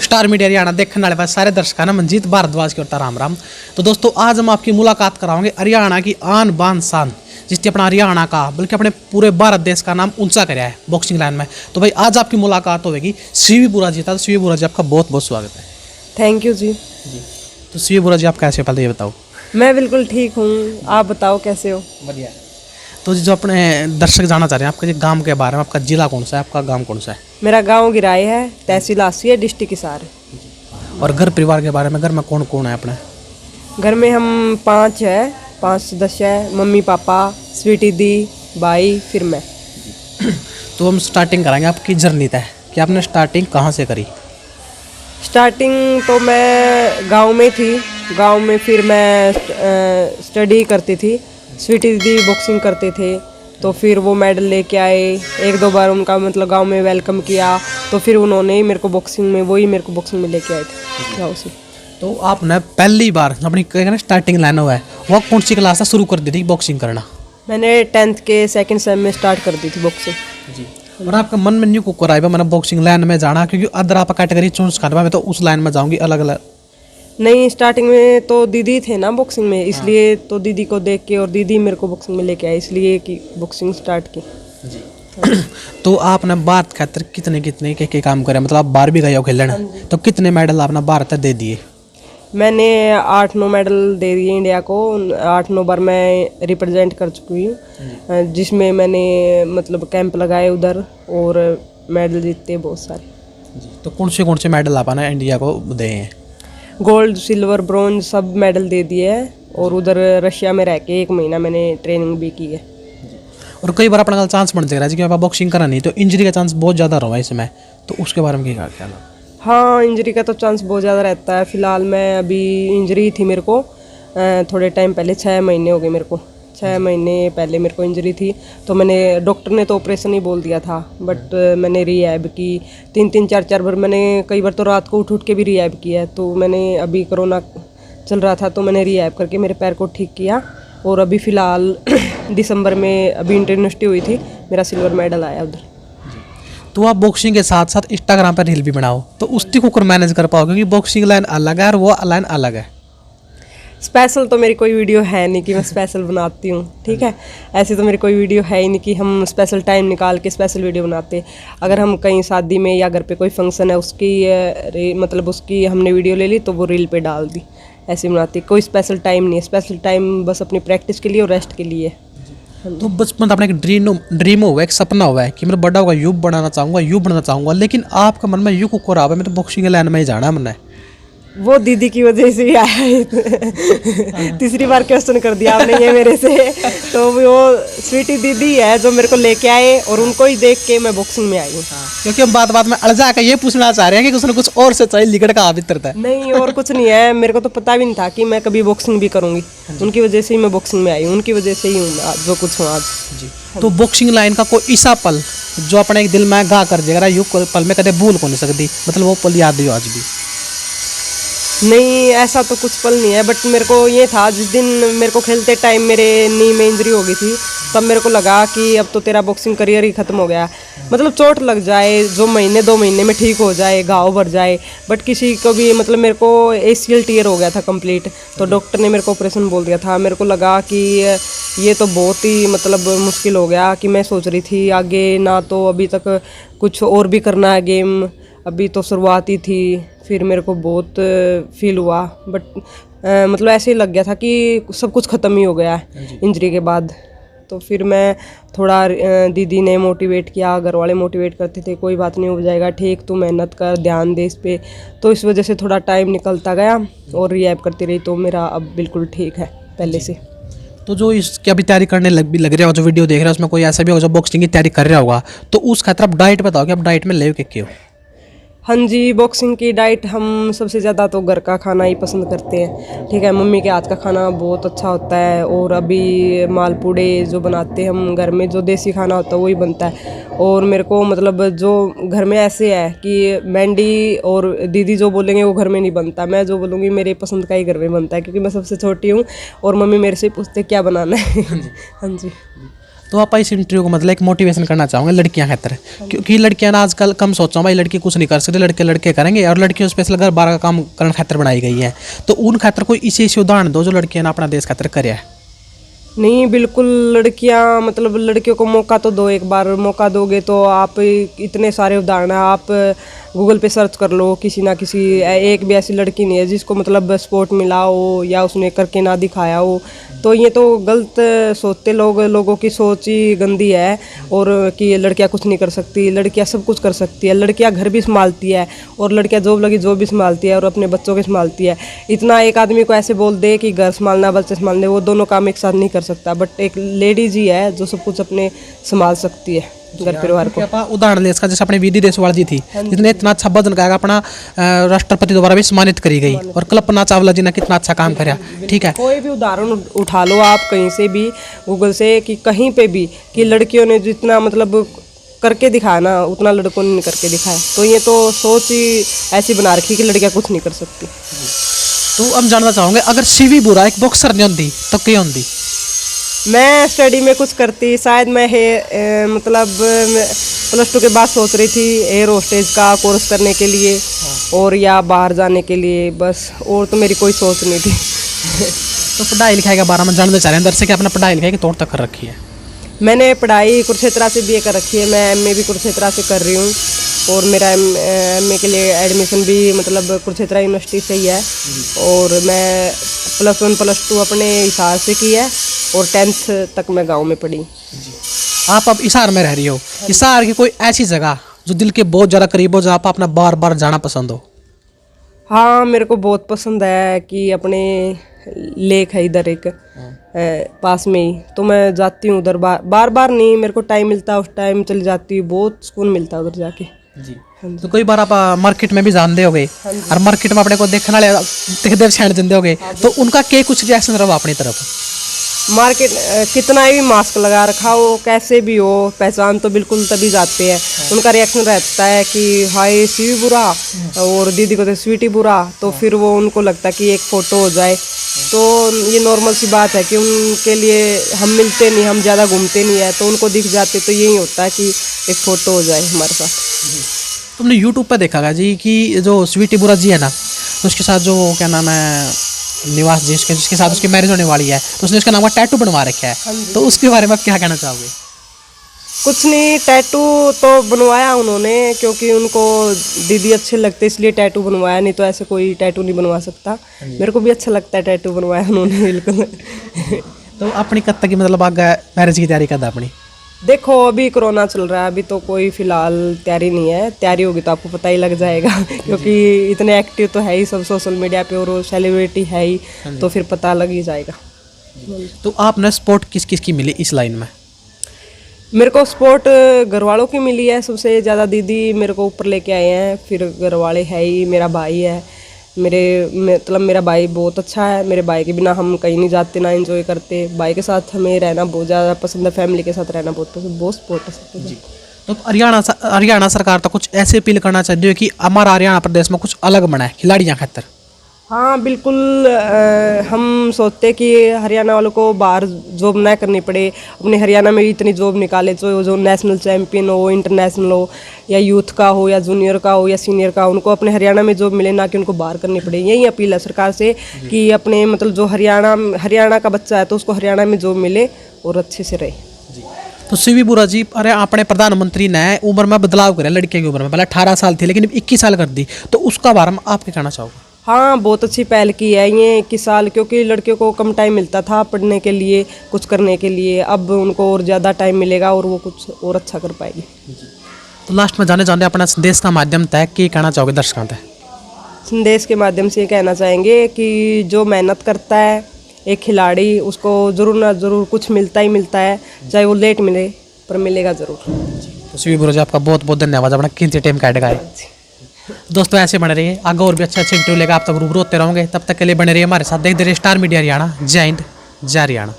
Star media Haryana देखने वाले पास सारे दर्शकों ना मंजीत भारद्वाज की ओर राम राम। तो दोस्तों आज हम आपकी मुलाकात कराएंगे हरियाणा की आन बान शान, जिसने अपना हरियाणा का बल्कि अपने पूरे भारत देश का नाम ऊंचा कराया है बॉक्सिंग लाइन में। तो भाई आज आपकी मुलाकात होगी सीवी बुरा जी। तो सीवी बुरा जी आपका बहुत बहुत स्वागत है। थैंक यू जी। तो सीवी बुरा जी आप कैसे, पहले ये बताओ। मैं बिल्कुल ठीक हूँ, आप बताओ कैसे हो। बढ़िया। तो जो अपने दर्शक जानना चाह रहे हैं आपके गांव के बारे में, आपका जिला कौन सा है, आपका गांव कौन सा है? मेरा गांव गिराई है, तहसील आसी है, डिस्ट्रिक्ट हिसार है। और घर परिवार के बारे में, घर में कौन कौन है अपने? घर में हम 5 सदस्य है, मम्मी पापा, स्वीटी दी, भाई, फिर मैं। तो हम स्टार्टिंग कराएंगे आपकी जर्नी तय कि आपने स्टार्टिंग कहाँ से करी? स्टार्टिंग तो मैं गांव में थी, गांव में फिर मैं स्टडी करती थी। स्वीटी दी बॉक्सिंग करते थे, तो फिर वो मेडल लेके आए। एक दो बार उनका मतलब गांव में वेलकम किया, तो फिर उन्होंने ही मेरे को बॉक्सिंग में लेके आए थे गाँव से। तो आपने पहली बार अपनी स्टार्टिंग लाइन हुआ है वो कौन सी क्लास से शुरू कर दी थी बॉक्सिंग करना? मैंने 10th के सेकंड सेम में स्टार्ट कर दी थी बॉक्सिंग जी। और आपका मन में न्यू को कराया मैंने बॉक्सिंग लाइन में जाना, क्योंकि अदर आप कैटेगरी चूज करवा मैं तो उस लाइन में जाऊंगी अलग अलग? नहीं, स्टार्टिंग में तो दीदी थे ना बॉक्सिंग में, इसलिए तो दीदी को देख के और दीदी मेरे को बॉक्सिंग में लेके आए, इसलिए कि बॉक्सिंग स्टार्ट की जी। तो आपने भारत खातर कितने के काम करे, मतलब आप बाहर भी गए हो खेलने, तो कितने मेडल आपने भारत दे दिए? मैंने 8-9 मेडल दे दिए इंडिया को। 8-9 बार मैं रिप्रेजेंट कर चुकी हूँ, जिसमें मैंने मतलब कैंप लगाए उधर और मेडल जीते बहुत सारे जी। तो कौन से मेडल आपने इंडिया को दे हैं? गोल्ड, सिल्वर, ब्रॉन्ज सब मेडल दे दिए है। और उधर रशिया में रह के 1 महीना मैंने ट्रेनिंग भी की है। और कई बार अपना चांस बन जाएगा कि आप बॉक्सिंग करा नहीं तो इंजरी का चांस बहुत ज़्यादा रहा है इसमें, तो उसके बारे में क्या ख्याल है? हाँ, इंजरी का तो चांस बहुत ज़्यादा रहता है। फ़िलहाल मैं अभी इंजरी थी मेरे को थोड़े टाइम पहले, 6 महीने हो गए मेरे को। 6 महीने पहले मेरे को इंजरी थी, तो मैंने डॉक्टर ने तो ऑपरेशन ही बोल दिया था, बट मैंने रिहैब की 3-3 4-4 बार। मैंने कई बार तो रात को उठ के भी रिहैब किया है। तो मैंने अभी कोरोना चल रहा था तो मैंने रिहैब करके मेरे पैर को ठीक किया। और अभी फ़िलहाल दिसंबर में अभी इंटरयूनिवर्सिटी हुई थी, मेरा सिल्वर मेडल आया उधर। तो आप बॉक्सिंग के साथ साथ इंस्टाग्राम पर रील भी बनाओ, तो उसकी कुकर मैनेज कर पाओ, क्योंकि बॉक्सिंग लाइन अलग है और वो लाइन अलग है। स्पेशल तो मेरी कोई वीडियो है नहीं कि मैं स्पेशल बनाती हूँ, ठीक है। ऐसे तो मेरी कोई वीडियो है ही नहीं कि हम स्पेशल टाइम निकाल के स्पेशल वीडियो बनाते। अगर हम कहीं शादी में या घर पे कोई फंक्शन है मतलब उसकी हमने वीडियो ले ली तो वो रील पे डाल दी, ऐसे बनाती। कोई स्पेशल टाइम नहीं है, स्पेशल टाइम बस अपनी प्रैक्टिस के लिए और रेस्ट के लिए। तो बचपन अपने एक ड्रीम हुआ है, एक सपना हुआ है कि मैं बड़ा होगा यूँ बनाना चाहूँगा, लेकिन आपका मन में यूँ को रहा है मैं तो बॉक्सिंग लाइन में ही जाना है मैंने? वो दीदी की वजह से ही आया है। तीसरी बार क्वेश्चन कर दिया आपने ये मेरे से। तो वो स्वीटी दीदी है जो मेरे को लेके आए और उनको ही देख के मैं बॉक्सिंग में आई हूँ। क्योंकि हम बात में अड़जा के ये पूछना चाह रहे हैं कि कुछ और से चाहिए लिगड़ का आवित्रता है? नहीं, और कुछ नहीं है। मेरे को तो पता भी नहीं था कि मैं कभी बॉक्सिंग भी करूँगी। उनकी वजह से ही मैं बॉक्सिंग में आई हूँ, उनकी वजह से ही हूँ जो कुछ हूँ आज जी। तो बॉक्सिंग लाइन का कोई ऐसा पल जो अपने एक दिल में गा कर देगा, यू पल में कदे भूल को नहीं सकती, मतलब वो पल याद हो आज भी? नहीं, ऐसा तो कुछ पल नहीं है, बट मेरे को ये था जिस दिन मेरे को खेलते टाइम मेरे नी में इंजरी हो गई थी, तब मेरे को लगा कि अब तो तेरा बॉक्सिंग करियर ही ख़त्म हो गया। मतलब चोट लग जाए जो 1-2 महीने में ठीक हो जाए, घाव भर जाए, बट किसी को भी मतलब मेरे को ACL टीयर हो गया था कंप्लीट। तो डॉक्टर ने मेरे को ऑपरेशन बोल दिया था। मेरे को लगा कि ये तो बहुत ही मतलब मुश्किल हो गया, कि मैं सोच रही थी आगे ना तो अभी तक कुछ और भी करना है गेम, अभी तो शुरुआत ही थी। फिर मेरे को बहुत फील हुआ, बट मतलब ऐसे ही लग गया था कि सब कुछ ख़त्म ही हो गया है इंजरी के बाद। तो फिर मैं थोड़ा दीदी ने मोटिवेट किया, घर वाले मोटिवेट करते थे, कोई बात नहीं हो जाएगा ठीक, तू मेहनत कर, ध्यान दे इस पे। तो इस वजह से थोड़ा टाइम निकलता गया और रिहैब करती रही, तो मेरा अब बिल्कुल ठीक है पहले से। तो जो इसकी अभी तैयारी करने लग रहा हो, जो वीडियो देख रहा है उसमें कोई ऐसा भी होगा जो बॉक्सिंग की तैयारी कर रहा होगा, तो उस खातर आप डाइट बताओ कि आप डाइट में ले के हो? हाँ जी, बॉक्सिंग की डाइट हम सबसे ज़्यादा तो घर का खाना ही पसंद करते हैं, ठीक है। मम्मी के हाथ का खाना बहुत अच्छा होता है, और अभी मालपूड़े जो बनाते हैं हम घर में, जो देसी खाना होता है वही बनता है। और मेरे को मतलब जो घर में ऐसे है कि मैंडी और दीदी जो बोलेंगे वो घर में नहीं बनता, मैं जो बोलूँगी मेरे पसंद का ही घर में बनता है, क्योंकि मैं सबसे छोटी हूँ और मम्मी मेरे से पूछते क्या बनाना है। हाँ जी। तो आप इस इंटरव्यू को मतलब एक मोटिवेशन करना चाहूँगा लड़कियां खातर, क्योंकि लड़कियां ना आजकल कम सोचो भाई लड़की कुछ नहीं कर सकती, लड़के लड़के करेंगे, और लड़कियों स्पेशल घर बार का काम करने खातर बनाई गई है। तो उन खातर कोई इसी उदाहरण दो जो लड़कियां ना अपना देश खातर करे है। नहीं, बिल्कुल लड़कियां मतलब लड़कियों को मौका तो दो, एक बार मौका दोगे तो आप इतने सारे उदाहरण हैं, आप गूगल पे सर्च कर लो, किसी ना किसी एक भी ऐसी लड़की नहीं है जिसको मतलब स्पोर्ट मिला हो या उसने करके ना दिखाया हो। तो ये तो गलत सोचते लोगों की सोच ही गंदी है, और कि लड़कियां कुछ नहीं कर सकती, लड़कियां सब कुछ कर सकती है, लड़कियां घर भी संभालती है, और लड़कियां जॉब लगी जॉब भी संभालती है और अपने बच्चों के संभालती है। इतना एक आदमी को ऐसे बोल दे कि घर संभालना बच्चे संभालने, वो दोनों काम एक साथ नहीं कर सकता, बट एक लेडीज ही है जो सब कुछ अपने संभाल सकती है घर परिवार को। आप उदाहरण ले इसका, जैसे अपने विधि देशवाल जी थी जितने इतना अच्छा वजन का अपना राष्ट्रपति द्वारा भी सम्मानित करी गई, और कल्पना चावला जी ने कितना अच्छा काम कराया। ठीक है, कोई भी उदाहरण उठा लो आप कहीं से भी गूगल से, कि कहीं पे भी कि लड़कियों ने जितना मतलब करके दिखाया ना उतना लड़कों ने नहीं करके दिखाया। तो ये तो सोच ही ऐसी बना रखी कि लड़कियां कुछ नहीं कर सकती। तो हम जानना चाहोगे अगर सीवी बुरा एक बॉक्सर नहीं होती तो क्या होती? मैं स्टडी में कुछ करती, शायद मैं मतलब +2 के बाद सोच रही थी एयर होस्टेज का कोर्स करने के लिए, और या बाहर जाने के लिए, बस और तो मेरी कोई सोच नहीं थी। तो पढ़ाई लिखाई के बारे में जानना चाह रहे हैं अंदर से कि अपना पढ़ाई लिखाई की तौर तक कर रखी है? मैंने पढ़ाई कुरुक्षेत्रा से BA कर रखी है, मैं MA भी कुरुक्षेत्रा से कर रही हूँ, और मेरा MA के लिए एडमिशन भी मतलब कुरुक्षेत्रा यूनिवर्सिटी से ही है, और मैं +1 +2 अपने हिसाब से की है, और 10th तक मैं गांव में पढ़ी। आप अब हिसार में रह रही हो, हिसार की कोई ऐसी जगह जो दिल के बहुत ज़्यादा करीब हो, जहाँ पर अपना बार बार जाना पसंद हो? हाँ, मेरे को बहुत पसंद है कि अपने लेक है इधर एक पास में ही, तो मैं जाती हूँ उधर, बार बार नहीं, मेरे को टाइम मिलता है उस टाइम चली जाती हूँ, बहुत सुकून मिलता है उधर जाके जी। तो कई बार आप मार्केट में भी जानते हो गए, और मार्केट में अपने को देखने वाले देव छेड़ देते हो गए, तो उनका क्या कुछ रिएक्शन रहा अपनी तरफ? मार्केट कितना ही मास्क लगा रखा हो, कैसे भी हो, पहचान तो बिल्कुल तभी जाते हैं, उनका रिएक्शन रहता है कि हाय सीवी बुरा और दीदी को तो स्वीटी बुरा, तो फिर वो उनको लगता है कि एक फ़ोटो हो जाए। तो ये नॉर्मल सी बात है कि उनके लिए हम मिलते नहीं, हम ज़्यादा घूमते नहीं है, तो उनको दिख जाते तो यही होता है कि एक फ़ोटो हो जाए हमारे साथ। तुमने यूट्यूब पर देखा जी कि जो स्वीटी बुरा जी है ना, उसके साथ जो क्या नाम है निवास जी, जिसके साथ उसकी मैरिज होने वाली है, तो उसने उसका नाम का टैटू बनवा रखा है, तो उसके बारे में आप क्या कहना चाहोगे? कुछ नहीं, टैटू तो बनवाया उन्होंने क्योंकि उनको दीदी अच्छे लगते इसलिए टैटू बनवाया, नहीं तो ऐसे कोई टैटू नहीं बनवा सकता। मेरे को भी अच्छा लगता है टैटू बनवाया उन्होंने, बिल्कुल। तो अपनी कब तक की मतलब आगे मैरिज की तैयारी करता अपनी? देखो अभी कोरोना चल रहा है, अभी तो कोई फिलहाल तैयारी नहीं है, तैयारी होगी तो आपको पता ही लग जाएगा क्योंकि इतने एक्टिव तो है ही सब सोशल मीडिया पे, और सेलिब्रिटी है ही, तो फिर पता लग ही जाएगा। तो आपने सपोर्ट किस किस की मिली इस लाइन में? मेरे को सपोर्ट घर वालों की मिली है सबसे ज़्यादा, दीदी मेरे को ऊपर लेके आए हैं, फिर घर वाले है ही, मेरा भाई है, मतलब मेरा भाई बहुत अच्छा है, मेरे भाई के बिना हम कहीं नहीं जाते ना एंजॉय करते, भाई के साथ हमें रहना बहुत ज़्यादा पसंद है, फैमिली के साथ रहना बहुत पसंद, बहुत सपोर्ट पसंद है। तो हरियाणा सरकार तो कुछ ऐसे अपील करना चाहती है कि हमारा हरियाणा प्रदेश में कुछ अलग बना है खिलाड़ियों खातर? हाँ बिल्कुल, हम सोचते कि हरियाणा वालों को बाहर जॉब ना करनी पड़े, अपने हरियाणा में भी इतनी जॉब निकाले जो नेशनल चैम्पियन हो, इंटरनेशनल हो, या यूथ का हो, या जूनियर का हो, या सीनियर का हो, उनको अपने हरियाणा में जॉब मिले, ना कि उनको बाहर करनी पड़े। यही अपील है सरकार से कि अपने मतलब जो हरियाणा का बच्चा है तो उसको हरियाणा में जॉब मिले और अच्छे से रहे। तो सीवी बुरा जी, अरे अपने प्रधानमंत्री ने उम्र में बदलाव करे, लड़के की उम्र में पहले 18 साल थी लेकिन 21 साल कर दी, तो उसका बारे में आप क्या कहना चाहोगे? हाँ, बहुत अच्छी पहल की है ये 21 साल, क्योंकि लड़कियों को कम टाइम मिलता था पढ़ने के लिए, कुछ करने के लिए, अब उनको और ज़्यादा टाइम मिलेगा और वो कुछ और अच्छा कर पाएगी। तो लास्ट में जाने अपना संदेश का माध्यम तय क्या कहना चाहोगे दर्शकों तक? संदेश के माध्यम से ये कहना चाहेंगे कि जो मेहनत करता है एक खिलाड़ी, उसको ज़रूर ना ज़रूर कुछ मिलता ही मिलता है, चाहे वो लेट मिले पर मिलेगा ज़रूर। तो सीवी बुरा जी, आपका बहुत बहुत धन्यवाद अपना कीमती टाइम काट गए। दोस्तों ऐसे बने रहिए, आगे और भी अच्छे इंटरव्यू लेकर आप तक रूबरू होते रहोगे, तब तक के लिए बने रहिए हमारे साथ, देखते रहिए स्टार मीडिया हरियाणा। जय हिंद, जय हरियाणा।